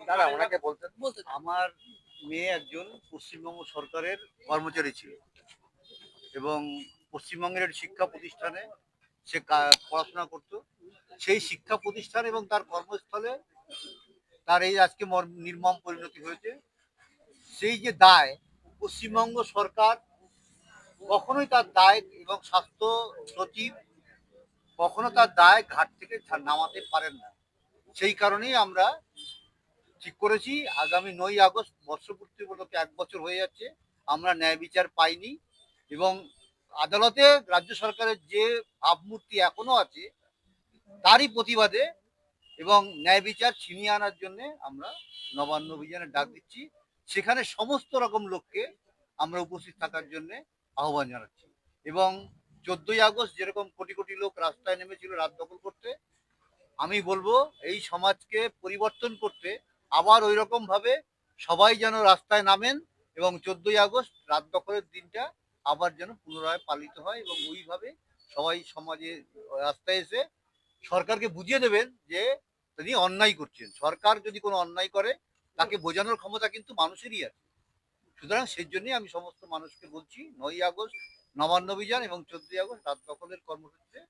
দাদা ওনাকে বলতে আমার মেয়ে একজন পশ্চিমবঙ্গ সরকারের কর্মচারী ছিল এবং পশ্চিমবঙ্গের শিক্ষা প্রতিষ্ঠানে সে পড়াশোনা করত। সেই শিক্ষা প্রতিষ্ঠান এবং তার কর্মস্থলে তার এই আজকে নির্মম পরিণতি হয়েছে। সেই যে দায়, পশ্চিমবঙ্গ সরকার কখনোই তার দায় এবং স্বাস্থ্য সচিব কখনো তার দায় ঘাট থেকে নামাতে পারেন না। সেই কারণেই আমরা ঠিক করেছি আগামী 9ই আগস্ট বর্ষপূর্তি উপলক্ষে 1 বছর হয়ে যাচ্ছে, আমরা ন্যায় বিচার পাইনি এবং আদালতে রাজ্য সরকারের যে ভাবমূর্তি এখনো আছে তারই প্রতিবাদে এবং ন্যায় বিচার ছিনিয়ে আনার জন্য আমরা নবান্ন অভিযানে ডাক দিচ্ছি। সেখানে সমস্ত রকম লোককে আমরা উপস্থিত থাকার জন্য আহ্বান জানাচ্ছি এবং 14ই আগস্ট যেরকম কোটি কোটি লোক রাস্তায় নেমেছিল রাত দখল করতে, আমি বলবো এই সমাজকে পরিবর্তন করতে আবার ওই রকম ভাবে সবাই যেন রাস্তায় নামেন এবং 14ই আগস্ট রাত দখলের দিনটা আবার যেন পুনরায় পালিত হয় এবং ওইভাবে সবাই সমাজে রাস্তায় এসে সরকারকে বুঝিয়ে দেবেন যে তিনি অন্যায় করছেন। সরকার যদি কোনো অন্যায় করে তাকে বোঝানোর ক্ষমতা কিন্তু মানুষেরই আছে। সুতরাং সেই জন্যই আমি সমস্ত মানুষকে বলছি 9ই আগস্ট নবান্ন অভিযান এবং 14ই আগস্ট রাত দখলের কর্মসূচিতে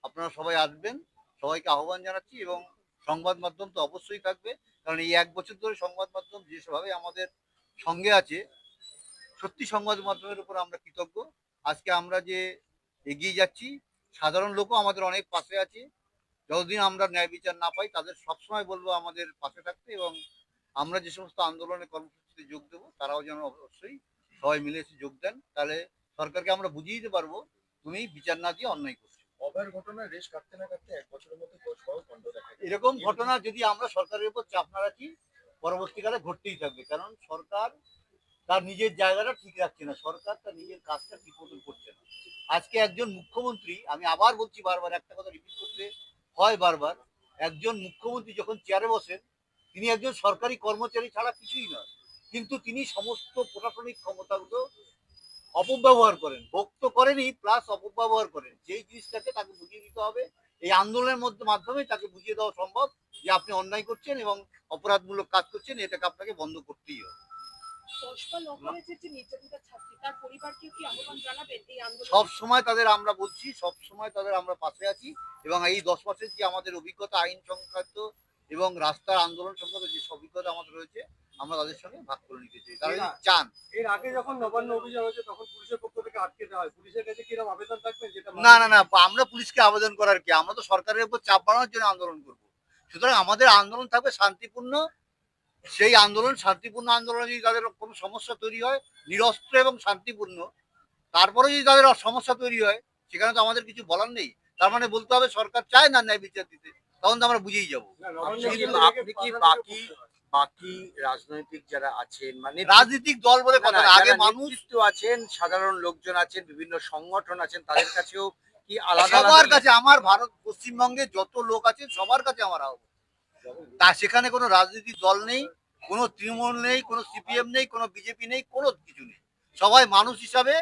আপনারা সবাই আসবেন। সবাইকে আহ্বান জানাচ্ছি এবং সংবাদ মাধ্যম তো অবশ্যই থাকবে, কারণ এই 1 বছর ধরে সংবাদ মাধ্যম যেভাবে আমাদের সঙ্গে আছে, সত্যি সংবাদ মাধ্যমের উপর আমরা কৃতজ্ঞ। আজকে আমরা যে এগিয়ে যাচ্ছি, সাধারণ লোকও আমাদের অনেক পাশে আছে। যতদিন আমরা ন্যায় বিচার না পাই তাদের সবসময় বলবো আমাদের পাশে থাকতে এবং আমরা যে সমস্ত আন্দোলনে কর্মসূচিতে যোগ দেবো তারাও যেন অবশ্যই সবাই মিলে এসে যোগ দেন। তাহলে সরকারকে আমরা বুঝিয়ে দিতে পারবো তুমি বিচার না দিয়ে অন্যায় করছো। অভয়ের ঘটনায় রেশ কাটতে না কাটতে 1 বছরের মধ্যে কোচবিহার বন্ধ দেখা যায়। এরকম ঘটনা যদি আমরা সরকারের উপর চাপ না রাখি পরবর্তীকালে ঘটতেই থাকবে, কারণ সরকার তার নিজের জায়গাটা ঠিক রাখছে না, সরকার তার নিজের কাজটা ঠিক মতন করছে না। আজকে একজন মুখ্যমন্ত্রী, আমি আবার বলছি বারবার একটা কথা রিপিট করতে হয় বারবার, একজন মুখ্যমন্ত্রী যখন চেয়ারে বসেন তিনি একজন সরকারি কর্মচারী ছাড়া কিছুই নয়, কিন্তু তিনি সমস্ত প্রশাসনিক ক্ষমতাগুলো অপব্যবহার করেন। ভোগ তো করেনই, প্লাস অপব্যবহার করেন। যেই জিনিসটাকে তাকে বুঝিয়ে দিতে হবে, এই আন্দোলনের মাধ্যমে তাকে বুঝিয়ে দেওয়া সম্ভব যে আপনি অন্যায় করছেন এবং অপরাধমূলক কাজ করছেন, এটাকে আপনাকে বন্ধ করতেই হবে। সব সময় তাদের আমরা বলছি, সব সময় তাদের আমরা পাশে আছি এবং এই 10 মাসের যে আমাদের অভিজ্ঞতা আইন সংক্রান্ত এবং রাস্তার আন্দোলন সংক্রান্ত যে অভিজ্ঞতা আমাদের রয়েছে আমরা তাদের সঙ্গে ভাগ করে নিতে চাই। তারা যদি চান। এর আগে যখন নবান্ন অভিযান হয়েছে তখন পুলিশের পক্ষ থেকে আটকে দেওয়া হয়, পুলিশের কাছে কিরকম আবেদন থাকবে যেটা না না না, আমরা পুলিশকে আবেদন করার কি, আমরা তো সরকারের উপর চাপ বাড়ানোর জন্য আন্দোলন করব। সুতরাং আমাদের আন্দোলন থাকবে শান্তিপূর্ণ। সেই আন্দোলন শান্তিপূর্ণ আন্দোলনে যদি তাদের কোনো সমস্যা তৈরি হয় নিরস্ত্র এবং শান্তিপূর্ণ, তারপরে যদি তাদের সমস্যা তৈরি হয় সেখানে তো আমাদের কিছু বলার নেই। তার মানে বলতে হবে সরকার চায় না ন্যায় বিচার দিতে, তখন তো আমরা বুঝেই যাবো। আপনি কি বাকি বাকি রাজনৈতিক যারা আছেন, মানে রাজনৈতিক দল বলে কথা না, আগে মানুষ তো আছেন, সাধারণ লোকজন আছেন, বিভিন্ন সংগঠন আছেন, তাদের কাছেও কি আলাদা সবার কাছে আমার ভারত পশ্চিমবঙ্গে যত লোক আছে সবার কাছে আমার আহ্বান, তা সেখানে কোনো রাজনৈতিক দল নেই, কোনো তৃণমূল নেই, কোনো সিপিএম নেই, কোনো বিজেপি নেই, কোনো কিছু নেই। সবাই মানুষ হিসাবে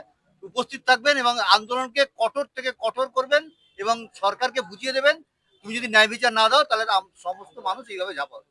উপস্থিত থাকবেন এবং আন্দোলনকে কঠোর থেকে কঠোর করবেন এবং সরকারকে বুঝিয়ে দেবেন তুমি যদি ন্যায় বিচার না দাও তাহলে সমস্ত মানুষ এইভাবে ঝাঁপাবে।